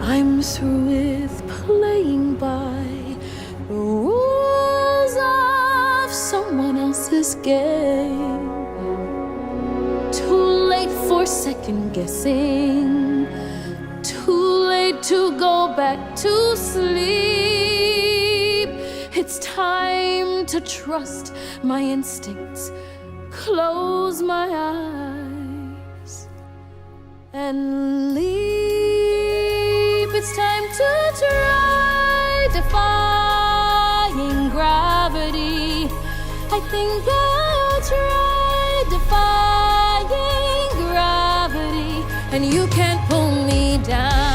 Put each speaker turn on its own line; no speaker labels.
I'm through with playing by the rules of someone else's game. Too late for second guessing, too late to go back to sleep. It's time to trust my instincts, close my eyes, and leap. It's time to try defying gravity. I think I'll try defying gravity, and you can't pull me down.